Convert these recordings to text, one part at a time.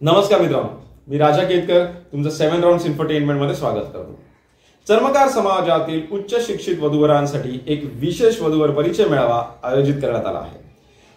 नमस्कार मित्रांनो, मी राजा केतकर तुमचं 7 राउंड्स इन्फोटेनमेंट मध्ये स्वागत करतो। चर्मकार समाजातील उच्च शिक्षित वधूवरांसाठी एक विशेष वधूवर परिचय मेळावा आयोजित करण्यात आला आहे।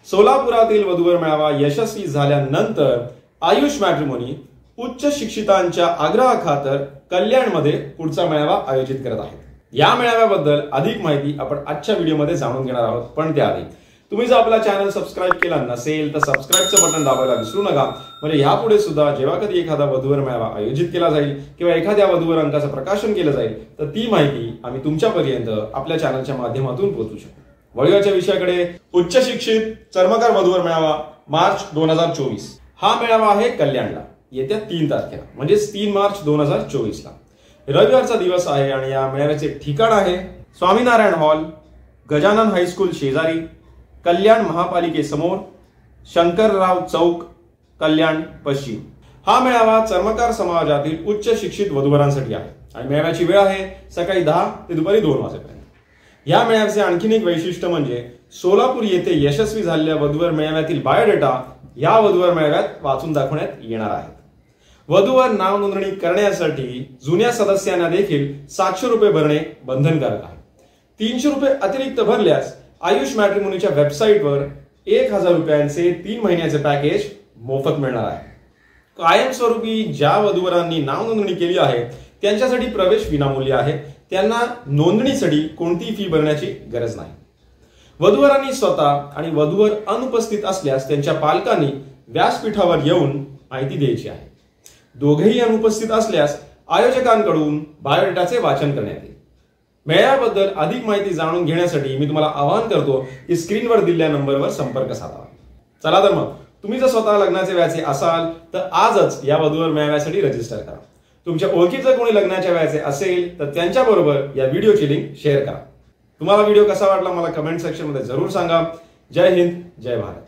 सोलापुरातील वधूवर मेळावा यशस्वी झाल्यानंतर आयुष मॅट्रिमोनी उच्च शिक्षितांच्या आग्रहाखातर कल्याणमध्ये पुढचा मेळावा आयोजित करत आहे। या मेळाव्याबद्दल अधिक माहिती आपण आजच्या व्हिडिओमध्ये जाणून घेणार आहोत, पण त्याआधी तुम्ही जर आपला चॅनल सबस्क्राइब केला नसेल तर सबस्क्राइबचं बटन दाबायला विसरू नका, म्हणजे यापुढे सुद्धा जेव्हा कधी एखादा वधूवर मेळावा आयोजित केला जाईल किंवा एखाद्या वधूवर अंकाचं प्रकाशन केलं जाईल तर ती माहिती आम्ही तुमच्यापर्यंत आपल्या चॅनलच्या माध्यमातून पोहोचू शकू। वळूयाच्या विषयाकडे। उच्च शिक्षित चर्मकार वधूवर मेळावा मार्च 2024 हा मेळावा आहे कल्याणला येत्या 3 तारखेला, म्हणजे 3 मार्च 2024 ला रविवारचा दिवस आहे आणि या मेळाव्याचे ठिकाण आहे स्वामीनारायण हॉल, गजानन हायस्कूल शेजारी, कल्याण महापालिकेसमोर, शंकरराव चौक, कल्याण पश्चिम। हा मेळावा चर्मकार समाजातील उच्च शिक्षित वधूवरांसाठी आहे आणि मेळाव्याची वेळ आहे सकाळी 10 ते दुपारी 2 वाजेपर्यंत। या मेळाव्याचे आणखीन एक वैशिष्ट्य म्हणजे सोलापूर येथे यशस्वी झालेल्या वधूवर मेळाव्यातील बायोडेटा या वधूवर मेळाव्यात वाचून दाखवण्यात येणार आहे। वधूवर नाव नोंदणी करण्यासाठी जुन्या सदस्यांना देखील 700 रुपये भरणे बंधनकारक आहे। 300 रुपये अतिरिक्त भरल्यास आयुष मॅट्रिमोनीच्या वेबसाईटवर 1000 रुपयांचे 3 महिन्याचे पॅकेज मोफत मिळणार आहे। कायमस्वरूपी ज्या वधूवरांनी नाव नोंदणी केली आहे त्यांच्यासाठी प्रवेश विनामूल्य आहे, त्यांना नोंदणीसाठी कोणतीही फी भरण्याची गरज नाही। वधूवरांनी स्वतः आणि वधूवर अनुपस्थित असल्यास त्यांच्या पालकांनी व्यासपीठावर येऊन माहिती द्यायची आहे। दोघेही अनुपस्थित असल्यास आयोजकांकडून बायोडेटाचे वाचन करण्यात येईल। मेळाव्याबद्दल अधिक माहिती जाणून घेण्यासाठी मी तुम्हाला आवाहन करतो की स्क्रीनवर दिलेल्या नंबरवर संपर्क साधावा। चला तर मग तुम्ही जर स्वतः लग्नाचे व्याचे असाल तर आजच या वधूवर मेळाव्यासाठी रजिस्टर करा। तुमच्या ओळखीचं कोणी लग्नाच्या व्याचे असेल तर त्यांच्याबरोबर या व्हिडिओची लिंक शेअर करा। तुम्हाला व्हिडिओ कसा वाटला मला कमेंट सेक्शन मध्ये जरूर सांगा। जय हिंद, जय भारत।